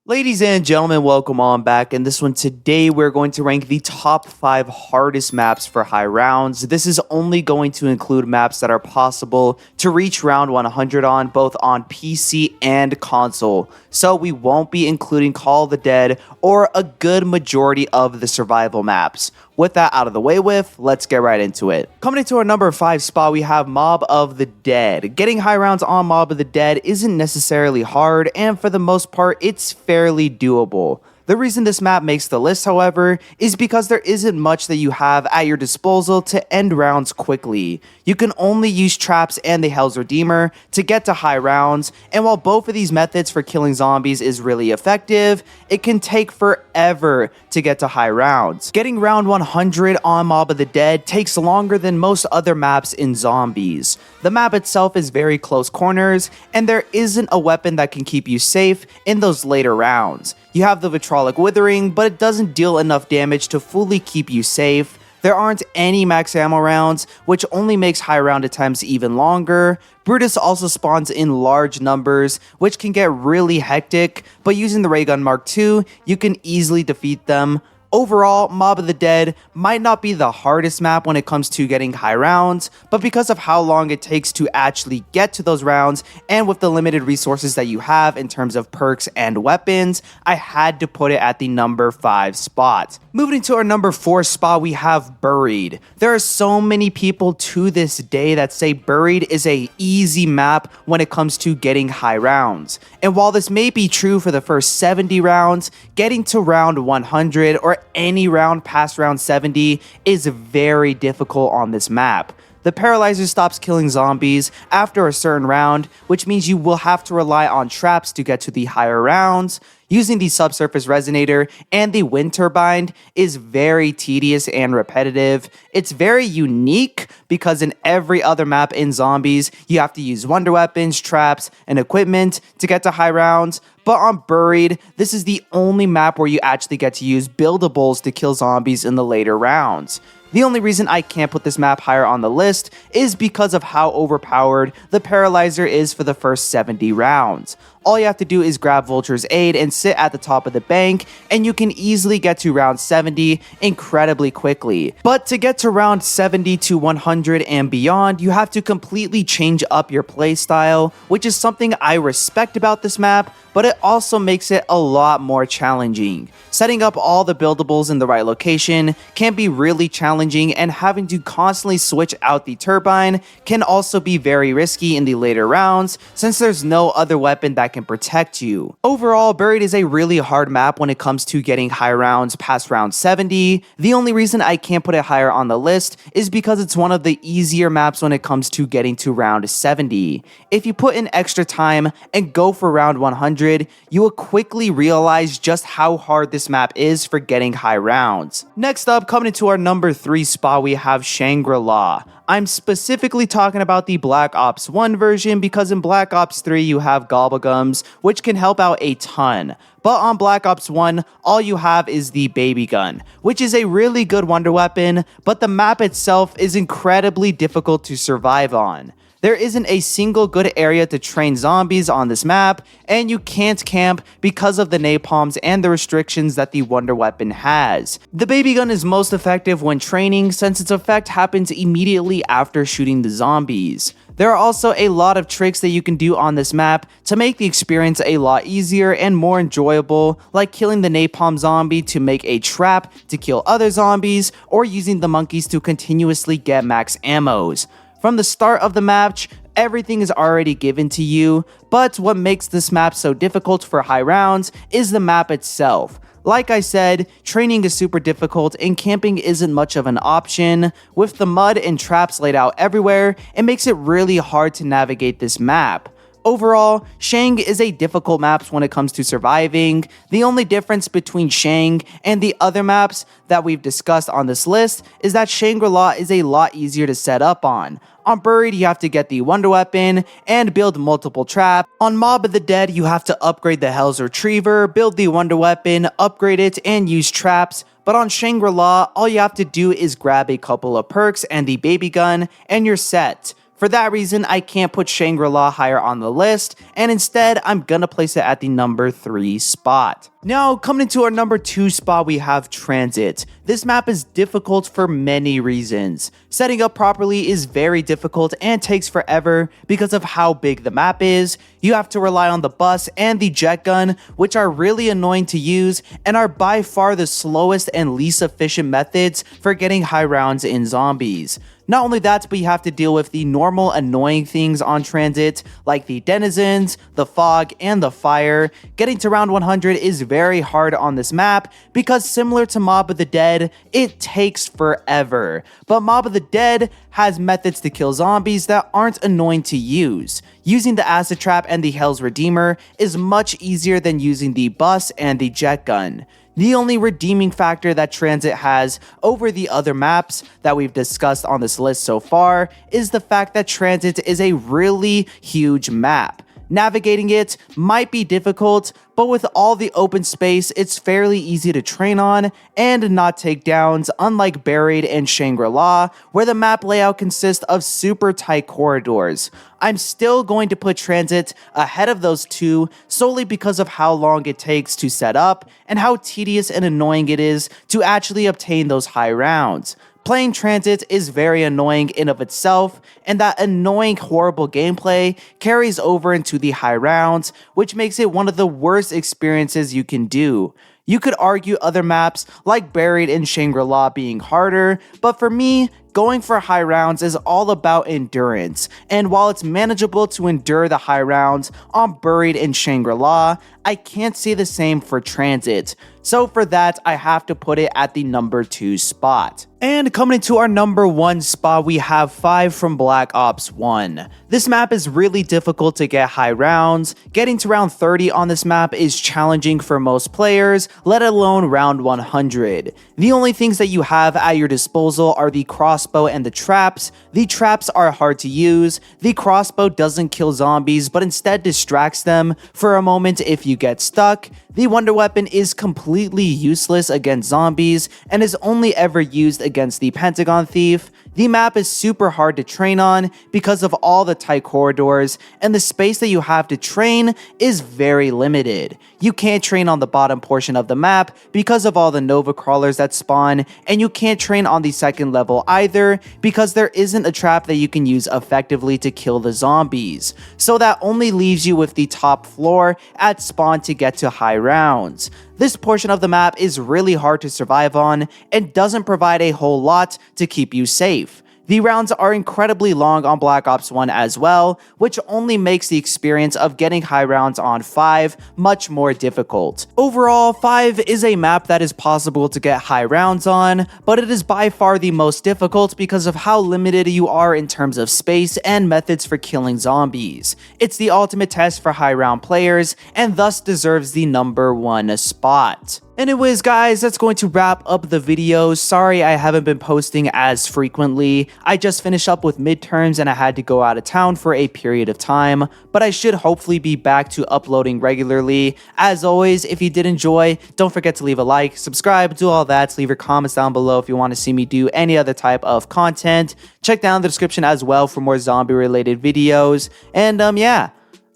Ladies and gentlemen, welcome on back. In this one today, we're going to rank the top 5 hardest maps for high rounds. This is only going to include maps that are possible to reach round 100 on, both on PC and console. So we won't be including Call of the Dead or a good majority of the survival maps. With that out of the way let's get right into it. Coming into our number 5 spot, we have Mob of the Dead. Getting high rounds on Mob of the Dead isn't necessarily hard, and for the most part, it's fairly doable. The reason this map makes the list, however, is because there isn't much that you have at your disposal to end rounds quickly. You can only use traps and the Hell's Redeemer to get to high rounds, and while both of these methods for killing zombies is really effective, it can take forever to get to high rounds. Getting round 100 on Mob of the Dead takes longer than most other maps in Zombies. The map itself is very close corners, and there isn't a weapon that can keep you safe in those later rounds. You have the Vitrolic Withering, but it doesn't deal enough damage to fully keep you safe. There aren't any max ammo rounds, which only makes high round attempts even longer. Brutus also spawns in large numbers, which can get really hectic, but using the Ray Gun Mark II, you can easily defeat them. Overall, Mob of the Dead might not be the hardest map when it comes to getting high rounds, but because of how long it takes to actually get to those rounds, and with the limited resources that you have in terms of perks and weapons, I had to put it at the number 5 spot. Moving to our number 4 spot, we have Buried. There are so many people to this day that say Buried is a easy map when it comes to getting high rounds. And while this may be true for the first 70 rounds, getting to round 100 or any round past round 70 is very difficult on this map. The Paralyzer stops killing zombies after a certain round, which means you will have to rely on traps to get to the higher rounds. Using the Subsurface Resonator and the Wind Turbine is very tedious and repetitive. It's very unique because in every other map in Zombies, you have to use wonder weapons, traps, and equipment to get to high rounds. But on Buried, this is the only map where you actually get to use buildables to kill zombies in the later rounds. The only reason I can't put this map higher on the list is because of how overpowered the Paralyzer is for the first 70 rounds. All you have to do is grab Vulture's Aid and sit at the top of the bank, and you can easily get to round 70 incredibly quickly. But to get to round 70 to 100 and beyond, you have to completely change up your playstyle, which is something I respect about this map, but it also makes it a lot more challenging. Setting up all the buildables in the right location can be really challenging, and having to constantly switch out the turbine can also be very risky in the later rounds, since there's no other weapon that can protect you. Overall, Buried is a really hard map when it comes to getting high rounds past round 70. The only reason I can't put it higher on the list is because it's one of the easier maps when it comes to getting to round 70. If you put in extra time and go for round 100, you will quickly realize just how hard this map is for getting high rounds. Next up, coming into our number 3 spot, we have Shangri-La. I'm specifically talking about the Black Ops 1 version because in Black Ops 3 you have Gobblegums, which can help out a ton. But on Black Ops 1, all you have is the Baby Gun, which is a really good wonder weapon, but the map itself is incredibly difficult to survive on. There isn't a single good area to train zombies on this map, and you can't camp because of the napalms and the restrictions that the wonder weapon has. The Baby Gun is most effective when training, since its effect happens immediately after shooting the zombies. There are also a lot of tricks that you can do on this map to make the experience a lot easier and more enjoyable, like killing the napalm zombie to make a trap to kill other zombies, or using the monkeys to continuously get max ammos. From the start of the match, everything is already given to you, but what makes this map so difficult for high rounds is the map itself. Like I said, training is super difficult and camping isn't much of an option. With the mud and traps laid out everywhere, it makes it really hard to navigate this map. Overall, Shang is a difficult map when it comes to surviving. The only difference between Shang and the other maps that we've discussed on this list is that Shangri-La is a lot easier to set up on. On Buried, you have to get the wonder weapon and build multiple traps. On Mob of the Dead, you have to upgrade the Hell's Retriever, build the wonder weapon, upgrade it, and use traps. But on Shangri-La, all you have to do is grab a couple of perks and the Baby Gun, and you're set. For that reason, I can't put Shangri-La higher on the list, and instead, I'm gonna place it at the number 3 spot. Now, coming into our number 2 spot, we have Transit. This map is difficult for many reasons. Setting up properly is very difficult and takes forever because of how big the map is. You have to rely on the bus and the jet gun, which are really annoying to use and are by far the slowest and least efficient methods for getting high rounds in zombies. Not only that, but you have to deal with the normal annoying things on Transit, like the denizens, the fog, and the fire. Getting to round 100 is very hard on this map because similar to Mob of the Dead, it takes forever. But Mob of the Dead has methods to kill zombies that aren't annoying to use. Using the acid trap and the Hell's Redeemer is much easier than using the bus and the jet gun. The only redeeming factor that Transit has over the other maps that we've discussed on this list so far is the fact that Transit is a really huge map. Navigating it might be difficult, but with all the open space, it's fairly easy to train on and not take downs, unlike Buried and Shangri-La, where the map layout consists of super tight corridors. I'm still going to put Transit ahead of those two solely because of how long it takes to set up and how tedious and annoying it is to actually obtain those high rounds. Playing Transit is very annoying in of itself, and that annoying, horrible gameplay carries over into the high rounds, which makes it one of the worst experiences you can do. You could argue other maps like Buried and Shangri-La being harder, but for me, going for high rounds is all about endurance, and while it's manageable to endure the high rounds on Buried and Shangri-La, I can't say the same for Transit. So for that, I have to put it at the number 2 spot. And coming into our number 1 spot, we have 5 from Black Ops 1. This map is really difficult to get high rounds. Getting to round 30 on this map is challenging for most players, let alone round 100. The only things that you have at your disposal are the crossbow and the traps. The traps are hard to use. The crossbow doesn't kill zombies, but instead distracts them for a moment if you get stuck. The wonder weapon is completely useless against zombies and is only ever used against the Pentagon Thief. The map is super hard to train on because of all the tight corridors, and the space that you have to train is very limited. You can't train on the bottom portion of the map because of all the Nova crawlers that spawn, and you can't train on the second level either because there isn't a trap that you can use effectively to kill the zombies. So that only leaves you with the top floor at spawn to get to high rounds. This portion of the map is really hard to survive on and doesn't provide a whole lot to keep you safe. The rounds are incredibly long on Black Ops 1 as well, which only makes the experience of getting high rounds on 5 much more difficult. Overall, 5 is a map that is possible to get high rounds on, but it is by far the most difficult because of how limited you are in terms of space and methods for killing zombies. It's the ultimate test for high round players, and thus deserves the number 1 spot. Anyways guys, that's going to wrap up the video. Sorry I haven't been posting as frequently. I just finished up with midterms and I had to go out of town for a period of time, but I should hopefully be back to uploading regularly. As always, if you did enjoy, don't forget to leave a like, subscribe, do all that. Leave your comments down below if you want to see me do any other type of content. Check down the description as well for more zombie related videos. And yeah,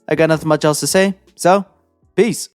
I got nothing much else to say, so peace.